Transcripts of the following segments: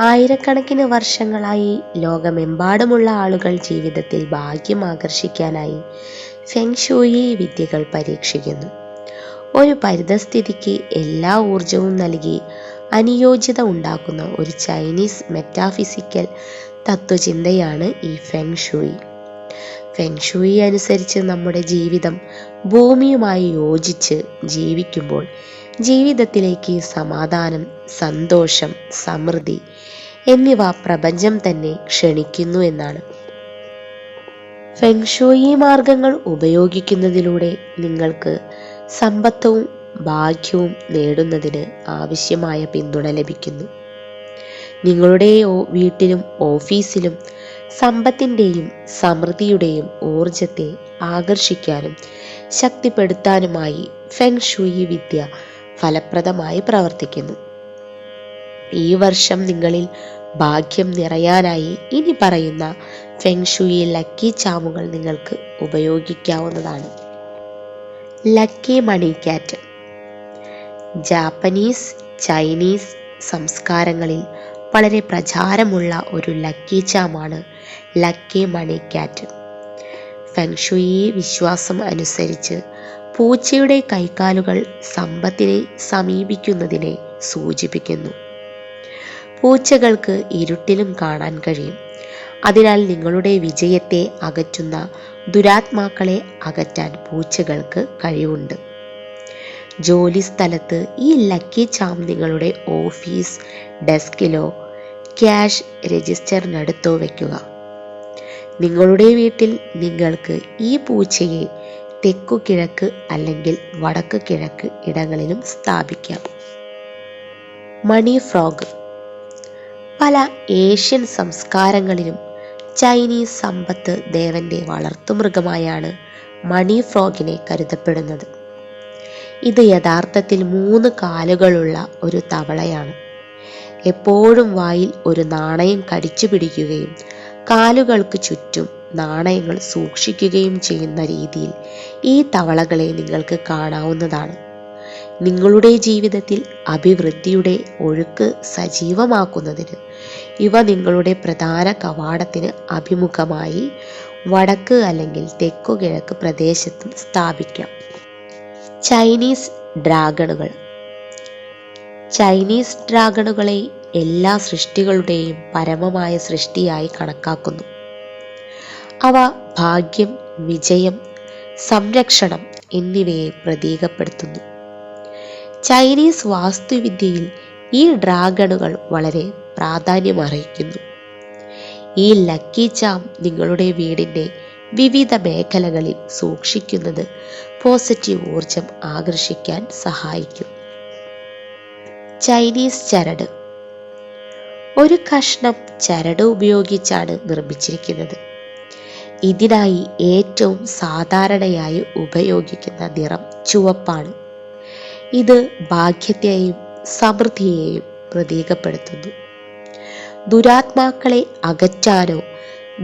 ആയിരക്കണക്കിന് വർഷങ്ങളായി ലോകമെമ്പാടുമുള്ള ആളുകൾ ജീവിതത്തിൽ ഭാഗ്യം ആകർഷിക്കാനായി ഫെങ് ഷൂയി വിദ്യകൾ പരീക്ഷിക്കുന്നു. ഒരു പരിതസ്ഥിതിക്ക് എല്ലാ ഊർജവും നൽകി അനുയോജ്യത ഉണ്ടാക്കുന്ന ഒരു ചൈനീസ് മെറ്റാഫിസിക്കൽ തത്വചിന്തയാണ് ഈ ഫെങ് ഷൂയി. ഫെങ് ഷൂയി അനുസരിച്ച് നമ്മുടെ ജീവിതം ഭൂമിയുമായി യോജിച്ച് ജീവിക്കുമ്പോൾ ജീവിതത്തിലേക്ക് സമാധാനം, സന്തോഷം, സമൃദ്ധി എന്നിവ പ്രപഞ്ചം തന്നെ ക്ഷണിക്കുന്നു എന്നാണ്. ഫെങ് ഷൂയി മാർഗങ്ങൾ ഉപയോഗിക്കുന്നതിലൂടെ നിങ്ങൾക്ക് സമ്പത്തും ഭാഗ്യവും നേടുന്നതിന് ആവശ്യമായ പിന്തുണ ലഭിക്കുന്നു. നിങ്ങളുടെ വീട്ടിലും ഓഫീസിലും സമ്പത്തിൻ്റെയും സമൃദ്ധിയുടെയും ഊർജത്തെ ആകർഷിക്കാനും ശക്തിപ്പെടുത്താനുമായി ഫെങ് ഷൂയി വിദ്യ ഫലപ്രദമായി പ്രവർത്തിക്കുന്നു. ഈ വർഷം നിങ്ങളിൽ ഭാഗ്യം നിറയാനായി ഇനി പറയുന്ന ഫെങ് ഷൂയി ലക്കി ചാമുകൾ നിങ്ങൾക്ക് ഉപയോഗിക്കാവുന്നതാണ്. ലക്കി മണി ക്യാറ്റ്. ജാപ്പനീസ്, ചൈനീസ് സംസ്കാരങ്ങളിൽ വളരെ പ്രചാരമുള്ള ഒരു ലക്കി ചാമാണ് ലക്കി മണി ക്യാറ്റ്. ഫെങ് ഷൂയി വിശ്വാസം അനുസരിച്ച് പൂച്ചയുടെ കൈകാലുകൾ സമ്പത്തിനെ സമീപിക്കുന്നതിനെ സൂചിപ്പിക്കുന്നു. പൂച്ചകൾക്ക് ഇരുട്ടിലും കാണാൻ കഴിയും. അതിനാൽ നിങ്ങളുടെ വിജയത്തെ അകറ്റുന്ന ദുരാത്മാക്കളെ അകറ്റാൻ പൂച്ചകൾക്ക് കഴിവുണ്ട്. ജോലി സ്ഥലത്ത് ഈ ലക്കി ചാം നിങ്ങളുടെ ഓഫീസ് ഡെസ്കിലോ ക്യാഷ് രജിസ്റ്ററിനടുത്തോ വയ്ക്കുക. നിങ്ങളുടെ വീട്ടിൽ നിങ്ങൾക്ക് ഈ പൂച്ചയെ തെക്കു കിഴക്ക് അല്ലെങ്കിൽ വടക്ക് കിഴക്ക് ഇടങ്ങളിലും സ്ഥാപിക്കാം. മണി ഫ്രോഗ്. പല ഏഷ്യൻ സംസ്കാരങ്ങളിലും ചൈനീസ് സമ്പത്ത് ദേവന്റെ വളർത്തുമൃഗമായാണ് മണി ഫ്രോഗിനെ കരുതപ്പെടുന്നത്. ഇത് യഥാർത്ഥത്തിൽ 3 കാലുകളുള്ള ഒരു തവളയാണ്. എപ്പോഴും വായിൽ ഒരു നാണയം കടിച്ചു പിടിക്കുകയും കാലുകൾക്ക് ചുറ്റും നാണയങ്ങൾ സൂക്ഷിക്കുകയും ചെയ്യുന്ന രീതിയിൽ ഈ തവളകളെ നിങ്ങൾക്ക് കാണാവുന്നതാണ്. നിങ്ങളുടെ ജീവിതത്തിൽ അഭിവൃദ്ധിയുടെ ഒഴുക്ക് സജീവമാക്കുന്നതിന് ഇവ നിങ്ങളുടെ പ്രധാന കവാടത്തിന് അഭിമുഖമായി വടക്ക് അല്ലെങ്കിൽ തെക്കു കിഴക്ക് പ്രദേശത്തും സ്ഥാപിക്കാം. ചൈനീസ് ഡ്രാഗണുകൾ. ചൈനീസ് ഡ്രാഗണുകളെ എല്ലാ സൃഷ്ടികളുടെയും പരമമായ സൃഷ്ടിയായി കണക്കാക്കുന്നു. അവ ഭാഗ്യം, വിജയം, സംരക്ഷണം എന്നിവയെ പ്രതീകപ്പെടുത്തുന്നു. ചൈനീസ് വാസ്തുവിദ്യയിൽ ഈ ഡ്രാഗണുകൾ വളരെ പ്രാധാന്യമർഹിക്കുന്നു. ഈ ലക്കി ചാം നിങ്ങളുടെ വീടിൻ്റെ വിവിധ മേഖലകളിൽ സൂക്ഷിക്കുന്നത് പോസിറ്റീവ് ഊർജം ആകർഷിക്കാൻ സഹായിക്കും. ചൈനീസ് ചരട്. ഒരു കഷ്ണം ചരട് ഉപയോഗിച്ചാണ് നിർമ്മിച്ചിരിക്കുന്നത്. ഇതിനായി ഏറ്റവും സാധാരണയായി ഉപയോഗിക്കുന്ന നിറം ചുവപ്പാണ്. ഇത് ഭാഗ്യത്തെയും സമൃദ്ധിയെയും പ്രതീകപ്പെടുത്തുന്നു. ദുരാത്മാക്കളെ അകറ്റാനോ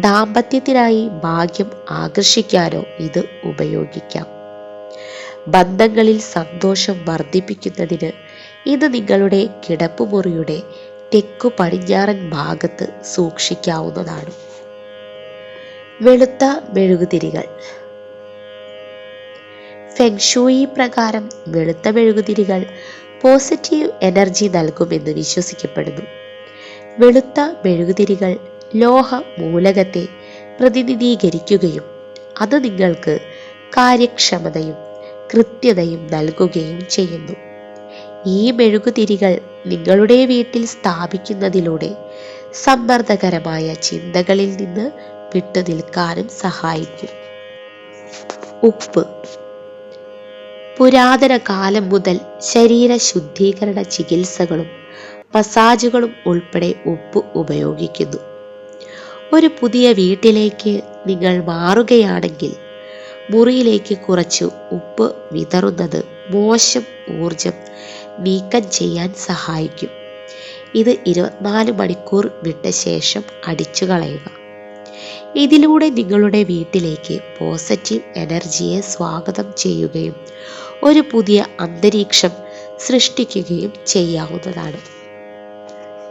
ദാമ്പത്യത്തിനായി ഭാഗ്യം ആകർഷിക്കാനോ ഇത് ഉപയോഗിക്കാം. ബന്ധങ്ങളിൽ സന്തോഷം വർദ്ധിപ്പിക്കുന്നതിന് ഇത് നിങ്ങളുടെ കിടപ്പുമുറിയുടെ തെക്കു പടിഞ്ഞാറൻ ഭാഗത്ത് സൂക്ഷിക്കാവുന്നതാണ്. വെളുത്ത മെഴുകുതിരികൾ. ഫെങ് ഷൂയി പ്രകാരം വെളുത്ത മെഴുകുതിരികൾ പോസിറ്റീവ് എനർജി നൽകുമെന്ന് വിശ്വസിക്കപ്പെടുന്നു. വെളുത്ത മെഴുകുതിരികൾ ലോഹ മൂലകത്തെ പ്രതിനിധീകരിക്കുകയും അത് നിങ്ങൾക്ക് കാര്യക്ഷമതയും കൃത്യതയും നൽകുകയും ചെയ്യുന്നു. ഈ മെഴുകുതിരികൾ നിങ്ങളുടെ വീട്ടിൽ സ്ഥാപിക്കുന്നതിലൂടെ സമ്മർദ്ദകരമായ ചിന്തകളിൽ നിന്ന് വിട്ടുനിൽക്കാനും സഹായിക്കും. ഉപ്പ്. പുരാതന കാലം മുതൽ ശരീര ശുദ്ധീകരണ ചികിത്സകളും മസാജുകളും ഉൾപ്പെടെ ഉപ്പ് ഉപയോഗിക്കുന്നു. ഒരു പുതിയ വീട്ടിലേക്ക് നിങ്ങൾ മാറുകയാണെങ്കിൽ മുറിയിലേക്ക് കുറച്ച് ഉപ്പ് വിതറുന്നത് മോശം ഊർജം നീക്കം ചെയ്യാൻ സഹായിക്കും. ഇത് 24 മണിക്കൂർ വിട്ട ശേഷം അടിച്ചു കളയുക. ഇതിലൂടെ നിങ്ങളുടെ വീട്ടിലേക്ക് പോസിറ്റീവ് എനർജിയെ സ്വാഗതം ചെയ്യുകയും ഒരു പുതിയ അന്തരീക്ഷം സൃഷ്ടിക്കുകയും ചെയ്യാവുന്നതാണ്.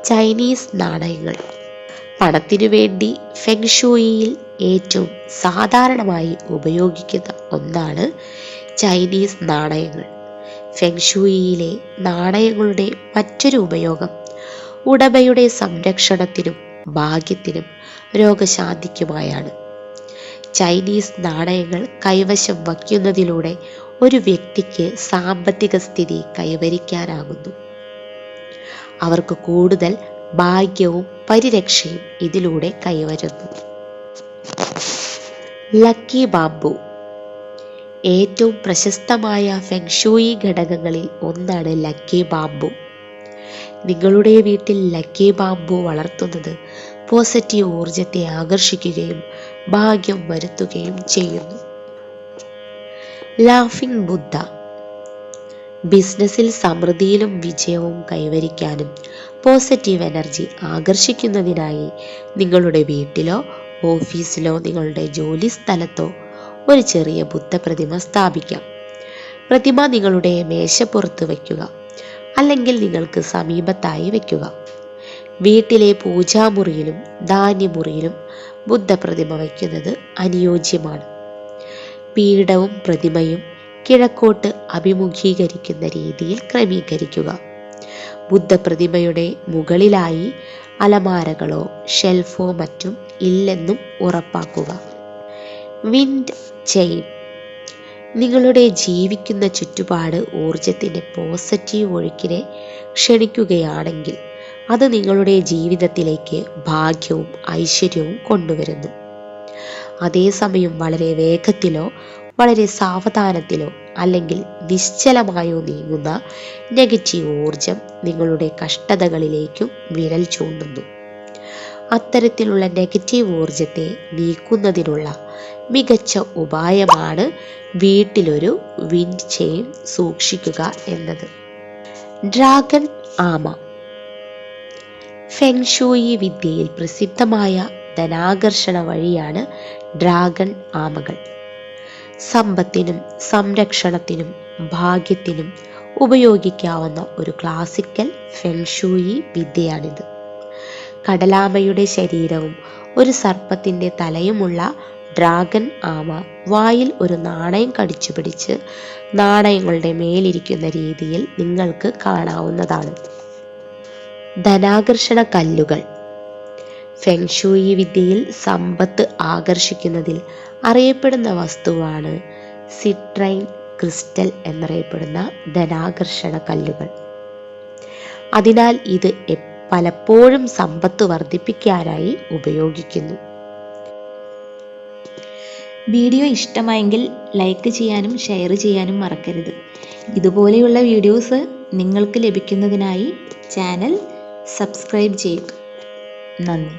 ചൈനീസ് നാണയങ്ങൾ. പണത്തിനു വേണ്ടി ഫെങ് ഷൂയിയിൽ ഏറ്റവും സാധാരണമായി ഉപയോഗിക്കുന്ന ഒന്നാണ് ചൈനീസ് നാണയങ്ങൾ. ഫെങ് ഷൂയിയിലെ നാണയങ്ങളുടെ മറ്റൊരു ഉപയോഗം ഉടമയുടെ സംരക്ഷണത്തിനും ഭാഗ്യത്തിനും രോഗശാന്തിക്കുമായാണ്. ചൈനീസ് നാണയങ്ങൾ കൈവശം വയ്ക്കുന്നതിലൂടെ ഒരു വ്യക്തിക്ക് സാമ്പത്തിക സ്ഥിതി കൈവരിക്കാനാകുന്നു. അവർക്ക് കൂടുതൽ ഭാഗ്യവും പരിരക്ഷയും ഇതിലൂടെ കൈവരുന്നു. Lucky bamboo. ഏറ്റവും പ്രശസ്തമായ ഫെങ് ഷൂയി ഘടകങ്ങളിൽ ഒന്നാണ് ലക്കി ബാംബു. നിങ്ങളുടെ വീട്ടിൽ ലക്കി ബാംബു വളർത്തുന്നത് പോസിറ്റീവ് ഊർജത്തെ ആകർഷിക്കുകയും ഭാഗ്യം വരുത്തുകയും ചെയ്യുന്നു. ലാഫിംഗ് ബുദ്ധ. ബിസിനസ്സിൽ സമൃദ്ധിയിലും വിജയവും കൈവരിക്കാനും പോസിറ്റീവ് എനർജി ആകർഷിക്കുന്നതിനായി നിങ്ങളുടെ വീട്ടിലോ ഓഫീസിലോ നിങ്ങളുടെ ജോലി സ്ഥലത്തോ ഒരു ചെറിയ ബുദ്ധപ്രതിമ സ്ഥാപിക്കാം. പ്രതിമ നിങ്ങളുടെ മേശപ്പുറത്ത് വയ്ക്കുക, അല്ലെങ്കിൽ നിങ്ങൾക്ക് സമീപത്തായി വയ്ക്കുക. വീട്ടിലെ പൂജാമുറിയിലും ധാന്യമുറിയിലും ബുദ്ധപ്രതിമ വയ്ക്കുന്നത് അനുയോജ്യമാണ്. പീഠവും പ്രതിമയും കിഴക്കോട്ട് അഭിമുഖീകരിക്കുന്ന രീതിയിൽ ക്രമീകരിക്കുക. ബുദ്ധപ്രതിമയുടെ മുകളിലായി അലമാരകളോ ഷെൽഫോ മറ്റും ഇല്ലെന്നും ഉറപ്പാക്കുക. Wind chain. നിങ്ങളുടെ ജീവിക്കുന്ന ചുറ്റുപാട് ഊർജത്തിൻ്റെ പോസിറ്റീവ് ഒഴുക്കിനെ ക്ഷണിക്കുകയാണെങ്കിൽ അത് നിങ്ങളുടെ ജീവിതത്തിലേക്ക് ഭാഗ്യവും ഐശ്വര്യവും കൊണ്ടുവരുന്നു. അതേസമയം വളരെ വേഗത്തിലോ വളരെ സാവധാനത്തിലോ അല്ലെങ്കിൽ നിശ്ചലമായോ നീങ്ങുന്ന നെഗറ്റീവ് ഊർജം നിങ്ങളുടെ കഷ്ടതകളിലേക്കും വിരൽ ചൂണ്ടുന്നു. അത്തരത്തിലുള്ള നെഗറ്റീവ് ഊർജത്തെ നീക്കുന്നതിനുള്ള മികച്ച ഉപായമാണ് വീട്ടിലൊരു വിൻഡ് ചെയിൻ സൂക്ഷിക്കുക എന്നത്. ഡ്രാഗൺ ആമ. ഫെങ് ഷൂയി വിദ്യയിൽ പ്രസിദ്ധമായ ധനാകർഷണ വഴിയാണ് ഡ്രാഗൺ ആമകൾ. സമ്പത്തിനും സംരക്ഷണത്തിനും ഭാഗ്യത്തിനും ഉപയോഗിക്കാവുന്ന ഒരു ക്ലാസിക്കൽ ഫെങ് ഷൂയി വിദ്യയാണിത്. കടലാമയുടെ ശരീരവും ഒരു സർപ്പത്തിൻ്റെ തലയുമുള്ള ഡ്രാഗൺ ആമ വായിൽ ഒരു നാണയം കടിച്ചു പിടിച്ച് നാണയങ്ങളുടെ മേലിരിക്കുന്ന രീതിയിൽ നിങ്ങൾക്ക് കാണാവുന്നതാണ്. ധനാകർഷണ കല്ലുകൾ. ഫെങ് ഷൂയി വിദ്യയിൽ സമ്പത്ത് ആകർഷിക്കുന്നതിൽ അറിയപ്പെടുന്ന വസ്തുവാണ് സിട്രൈൻ ക്രിസ്റ്റൽ എന്നറിയപ്പെടുന്ന ധനാകർഷണ കല്ലുകൾ. അതിനാൽ ഇത് പലപ്പോഴും സമ്പത്ത് വർദ്ധിപ്പിക്കാനായി ഉപയോഗിക്കുന്നു. വീഡിയോ ഇഷ്ടമായെങ്കിൽ ലൈക്ക് ചെയ്യാനും ഷെയർ ചെയ്യാനും മറക്കരുത്. ഇതുപോലെയുള്ള വീഡിയോസ് നിങ്ങൾക്ക് ലഭിക്കുന്നതിനായി ചാനൽ സബ്സ്ക്രൈബ് ചെയ്യുക. നന്ദി.